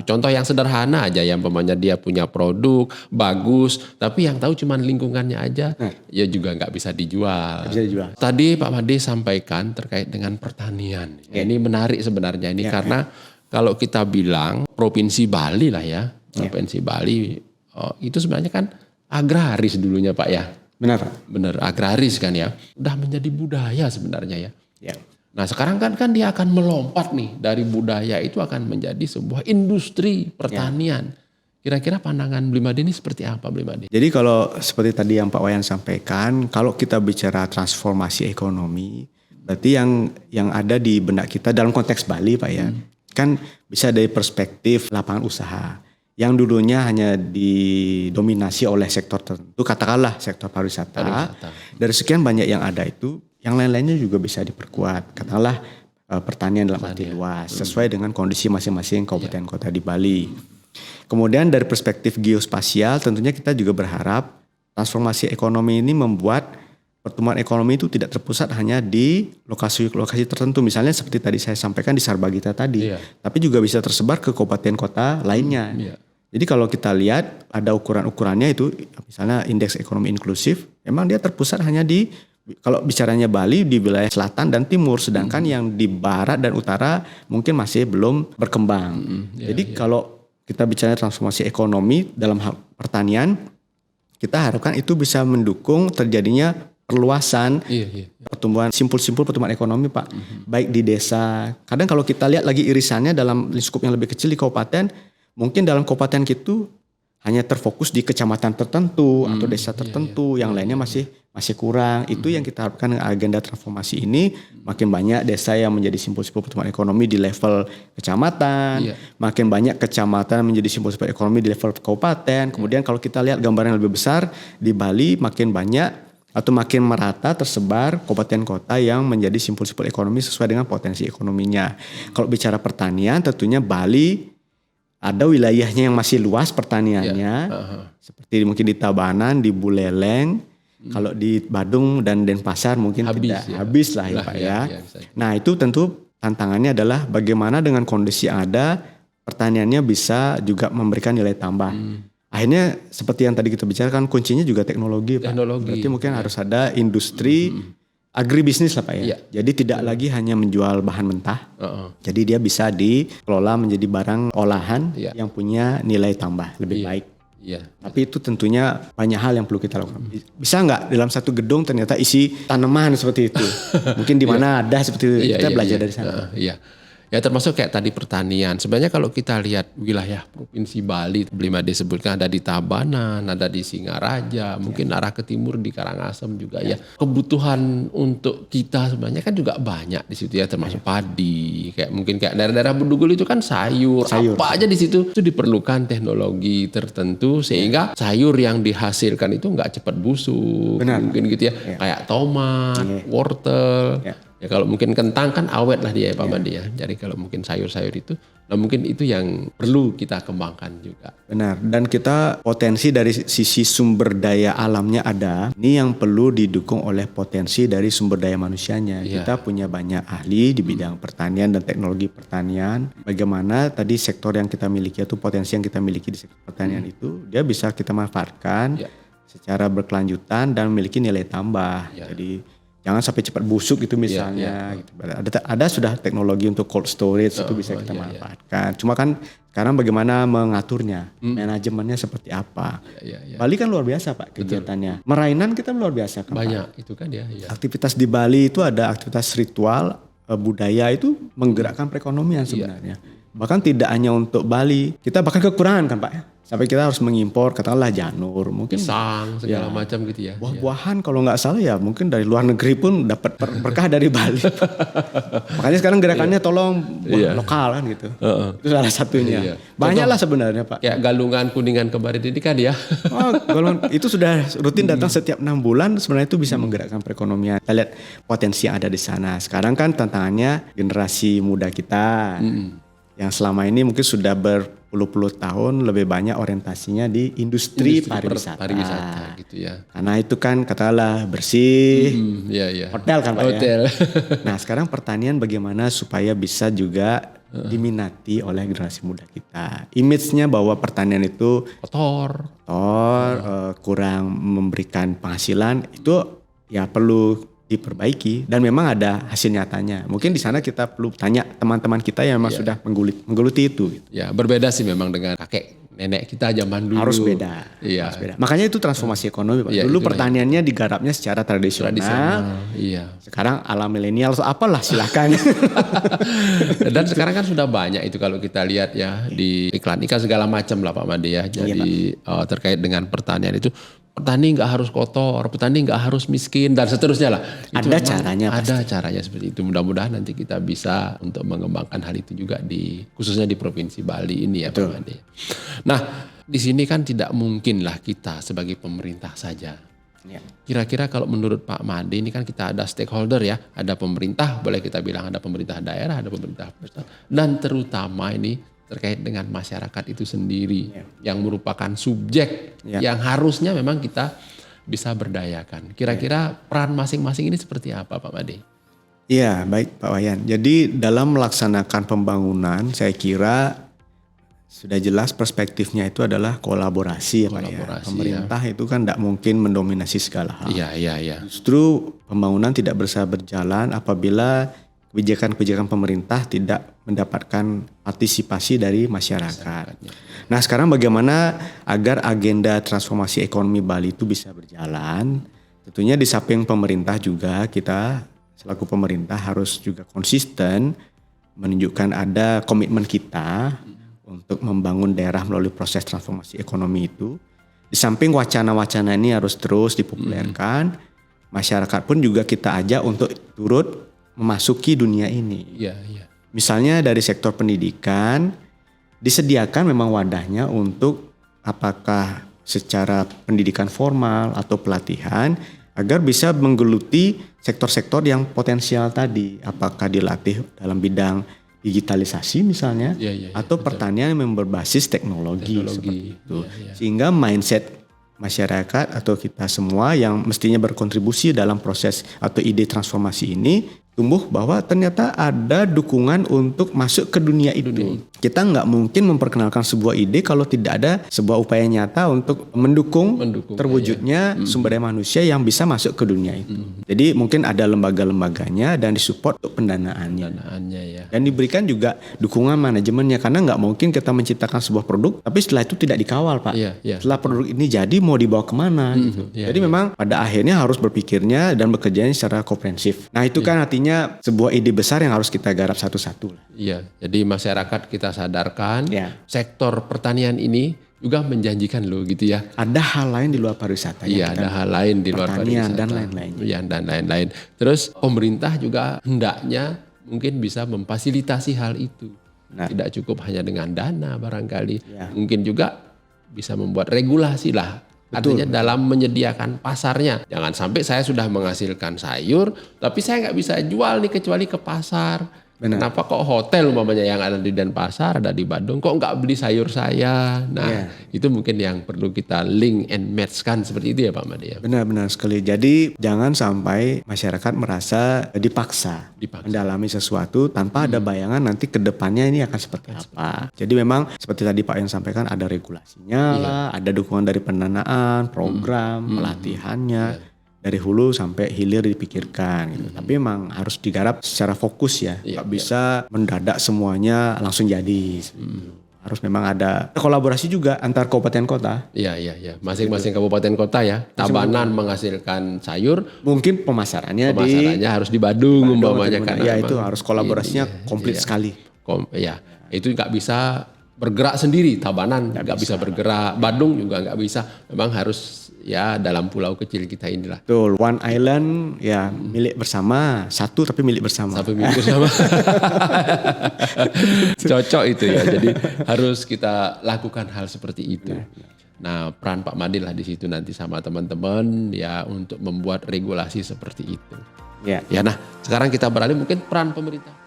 Contoh yang sederhana aja, yang umpamanya dia punya produk bagus, tapi yang tahu cuman lingkungannya aja, ya juga nggak bisa dijual. Bisa dijual. Tadi Pak Made sampaikan terkait dengan pertanian. Ini menarik sebenarnya ini karena kalau kita bilang Provinsi Bali lah ya, Provinsi Bali itu sebenarnya kan agraris dulunya Pak ya. Benar Pak. Benar, agraris kan ya. Udah menjadi budaya sebenarnya ya. Ya. Nah sekarang kan dia akan melompat nih dari budaya itu akan menjadi sebuah industri pertanian. Kira-kira pandangan Bli Made ini seperti apa Bli Made? Jadi kalau seperti tadi yang Pak Wayan sampaikan, kalau kita bicara transformasi ekonomi, berarti yang ada di benak kita dalam konteks Bali Pak ya, kan bisa dari perspektif lapangan usaha. Yang dulunya hanya didominasi oleh sektor tertentu, katakanlah sektor pariwisata. Dari sekian banyak yang ada itu, yang lain-lainnya juga bisa diperkuat. Katakanlah pertanian dalam arti luas, sesuai dengan kondisi masing-masing kabupaten kota di Bali. Kemudian dari perspektif geospasial, tentunya kita juga berharap transformasi ekonomi ini membuat pertumbuhan ekonomi itu tidak terpusat hanya di lokasi-lokasi tertentu. Misalnya seperti tadi saya sampaikan di Sarbagita tadi, tapi juga bisa tersebar ke kabupaten kota lainnya. Jadi kalau kita lihat ada ukuran-ukurannya itu, misalnya indeks ekonomi inklusif, memang dia terpusat hanya di, kalau bicaranya Bali di wilayah selatan dan timur, sedangkan yang di barat dan utara mungkin masih belum berkembang. Jadi kalau kita bicara transformasi ekonomi dalam hal pertanian, kita harapkan itu bisa mendukung terjadinya perluasan pertumbuhan, simpul-simpul pertumbuhan ekonomi Pak. Baik di desa, kadang kalau kita lihat lagi irisannya dalam lingkup yang lebih kecil di kabupaten, mungkin dalam kabupaten itu hanya terfokus di kecamatan tertentu atau desa tertentu, yang lainnya masih kurang. Itu yang kita harapkan dengan agenda transformasi ini, makin banyak desa yang menjadi simpul-simpul pertumbuhan ekonomi di level kecamatan, makin banyak kecamatan menjadi simpul-simpul ekonomi di level kabupaten. Kemudian kalau kita lihat gambaran yang lebih besar di Bali, makin banyak atau makin merata tersebar kabupaten kota yang menjadi simpul-simpul ekonomi sesuai dengan potensi ekonominya. Kalau bicara pertanian, tentunya Bali ada wilayahnya yang masih luas pertaniannya, seperti mungkin di Tabanan, di Buleleng, kalau di Badung dan Denpasar mungkin habis lah ya Pak ya. Nah itu tentu tantangannya adalah bagaimana dengan kondisi yang ada, pertaniannya bisa juga memberikan nilai tambah. Akhirnya seperti yang tadi kita bicarakan, kuncinya juga teknologi Pak. Berarti mungkin harus ada industri agribisnis lah Pak ya. Jadi tidak lagi hanya menjual bahan mentah. Jadi dia bisa dikelola menjadi barang olahan yang punya nilai tambah lebih baik. Tapi itu tentunya banyak hal yang perlu kita lakukan. Bisa nggak dalam satu gedung ternyata isi tanaman seperti itu? Mungkin di mana ada seperti itu. Kita belajar dari sana. Ya termasuk kayak tadi pertanian. Sebenarnya kalau kita lihat wilayah Provinsi Bali, Bli Made sebutkan ada di Tabanan, ada di Singaraja, mungkin arah ke timur di Karangasem juga ya. Kebutuhan untuk kita sebenarnya kan juga banyak di situ ya, termasuk padi, kayak mungkin kayak daerah-daerah Bedugul itu kan sayur. Apa aja di situ itu diperlukan teknologi tertentu sehingga sayur yang dihasilkan itu nggak cepat busuk. Mungkin gitu ya. Kayak tomat, wortel. Ya kalau mungkin kentang kan awet lah dia ya Pak Made ya. Jadi kalau mungkin sayur-sayur itu, nah mungkin itu yang perlu kita kembangkan juga. Benar. Dan kita potensi dari sisi sumber daya alamnya ada. Ini yang perlu didukung oleh potensi dari sumber daya manusianya. Kita punya banyak ahli di bidang pertanian dan teknologi pertanian. Bagaimana tadi sektor yang kita miliki atau potensi yang kita miliki di sektor pertanian itu, dia bisa kita manfaatkan secara berkelanjutan dan memiliki nilai tambah. Jadi jangan sampai cepat busuk gitu misalnya. Gitu. Ada sudah teknologi untuk cold storage itu bisa kita manfaatkan. Cuma kan sekarang bagaimana mengaturnya, manajemennya seperti apa. Bali kan luar biasa Pak kegiatannya. Merainan kita luar biasa kan banyak Pak. Itu kan ya. Aktivitas di Bali itu ada aktivitas ritual, budaya itu menggerakkan perekonomian sebenarnya. Bahkan tidak hanya untuk Bali, kita bahkan kekurangan kan Pak ya. Sampai kita harus mengimpor katakanlah janur, mungkin pisang segala macam gitu ya. Buah-buahan kalau nggak salah ya mungkin dari luar negeri pun dapat berkah dari Bali. Makanya sekarang gerakannya tolong buah lokal kan gitu. Itu salah satunya. Banyak lah sebenarnya Pak. Kayak Galungan, Kuningan kemarin ini kan ya. Galungan itu sudah rutin datang setiap 6 bulan, sebenarnya itu bisa menggerakkan perekonomian. Kita lihat potensi yang ada di sana. Sekarang kan tantangannya generasi muda kita. Yang selama ini mungkin sudah berpuluh-puluh tahun lebih banyak orientasinya di industri pariwisata gitu ya. Karena itu kan katakanlah bersih, hotel kan Pak ya. Nah sekarang pertanian bagaimana supaya bisa juga diminati oleh generasi muda kita. Image-nya bahwa pertanian itu Kotor. kurang memberikan penghasilan itu ya perlu diperbaiki dan memang ada hasil nyatanya. Mungkin di sana kita perlu tanya teman-teman kita yang memang sudah menggeluti itu. Gitu. Ya berbeda sih memang dengan kakek nenek kita zaman dulu. Harus beda. Iya. Harus beda. Makanya itu transformasi ekonomi, Pak. Iya, Dulu itulah. pertaniannya digarapnya secara tradisional. Iya. Sekarang ala milenial apalah silahkan. Dan sekarang kan sudah banyak itu kalau kita lihat ya di iklan-iklan segala macam lah Pak Made ya. Jadi terkait dengan pertanian itu, petani nggak harus kotor, petani nggak harus miskin dan seterusnya lah. Itu Ada memang caranya Ada caranya seperti itu. Mudah-mudahan nanti kita bisa untuk mengembangkan hal itu juga khususnya di Provinsi Bali ini ya Pak Made. Nah di sini kan tidak mungkin lah kita sebagai pemerintah saja. Ya. Kira-kira kalau menurut Pak Made ini kan kita ada stakeholder ya, ada pemerintah, boleh kita bilang ada pemerintah daerah, ada pemerintah pusat, dan terutama ini terkait dengan masyarakat itu sendiri yang merupakan subjek yang harusnya memang kita bisa berdayakan. Kira-kira peran masing-masing ini seperti apa Pak Made? Iya, baik Pak Wayan. Jadi dalam melaksanakan pembangunan saya kira sudah jelas perspektifnya itu adalah kolaborasi ya Pak ya. Pemerintah itu kan tidak mungkin mendominasi segala hal. Iya. Justru pembangunan tidak bisa berjalan apabila kebijakan-kebijakan pemerintah tidak mendapatkan partisipasi dari masyarakat. Nah sekarang bagaimana agar agenda transformasi ekonomi Bali itu bisa berjalan? Tentunya di samping pemerintah juga kita selaku pemerintah harus juga konsisten menunjukkan ada komitmen kita untuk membangun daerah melalui proses transformasi ekonomi itu. Di samping wacana-wacana ini harus terus dipopulerkan, masyarakat pun juga kita ajak untuk turut memasuki dunia ini. Iya. Misalnya dari sektor pendidikan, disediakan memang wadahnya untuk apakah secara pendidikan formal atau pelatihan, agar bisa menggeluti sektor-sektor yang potensial tadi. Apakah dilatih dalam bidang digitalisasi misalnya, atau pertanian yang berbasis teknologi. Seperti itu. Sehingga mindset masyarakat atau kita semua yang mestinya berkontribusi dalam proses atau ide transformasi ini tumbuh bahwa ternyata ada dukungan untuk masuk ke dunia itu. Kita nggak mungkin memperkenalkan sebuah ide kalau tidak ada sebuah upaya nyata untuk mendukung terwujudnya sumber daya manusia yang bisa masuk ke dunia itu. Jadi mungkin ada lembaga-lembaganya dan disupport untuk pendanaannya. Dan diberikan juga dukungan manajemennya karena nggak mungkin kita menciptakan sebuah produk tapi setelah itu tidak dikawal Pak. Setelah produk ini jadi mau dibawa kemana gitu. Jadi memang pada akhirnya harus berpikirnya dan bekerjanya secara komprehensif. Nah itu kan artinya sebuah ide besar yang harus kita garap satu-satu lah. Iya, jadi masyarakat kita sadarkan sektor pertanian ini juga menjanjikan loh gitu ya. Ada hal lain di luar pariwisata. Iya, ada hal lain di luar pariwisata. Dan lain-lain. Iya, dan lain-lain. Terus pemerintah juga hendaknya mungkin bisa memfasilitasi hal itu. Tidak cukup hanya dengan dana barangkali. Mungkin juga bisa membuat regulasi lah. Artinya dalam menyediakan pasarnya. Jangan sampai saya sudah menghasilkan sayur, tapi saya nggak bisa jual nih kecuali ke pasar. Kenapa kok hotel umpamanya yang ada di Denpasar, ada di Bandung, kok nggak beli sayur saya? Nah itu mungkin yang perlu kita link and match kan seperti itu ya Pak Made ya. Benar-benar sekali. Jadi jangan sampai masyarakat merasa dipaksa mendalami sesuatu tanpa ada bayangan nanti ke depannya ini akan seperti apa. Jadi memang seperti tadi Pak yang sampaikan ada regulasinya lah, ada dukungan dari pendanaan, program, pelatihannya. Dari hulu sampai hilir dipikirkan gitu. Tapi memang harus digarap secara fokus ya. Nggak bisa mendadak semuanya langsung jadi. Harus memang ada kolaborasi juga antar kabupaten kota. Iya. Masing-masing kabupaten kota ya. Tabanan menghasilkan sayur. Mungkin pemasarannya harus di Badung umpamanya kan. Ya itu harus kolaborasinya komplit sekali. Itu nggak bisa bergerak sendiri. Tabanan nggak bisa bergerak. Badung juga nggak bisa. Memang harus ya dalam pulau kecil kita inilah. Betul, one island ya milik bersama, satu tapi milik bersama. Cocok itu ya. Jadi harus kita lakukan hal seperti itu. Nah, peran Pak Made lah di situ nanti sama teman-teman ya untuk membuat regulasi seperti itu. Ya, nah sekarang kita beralih mungkin peran pemerintah.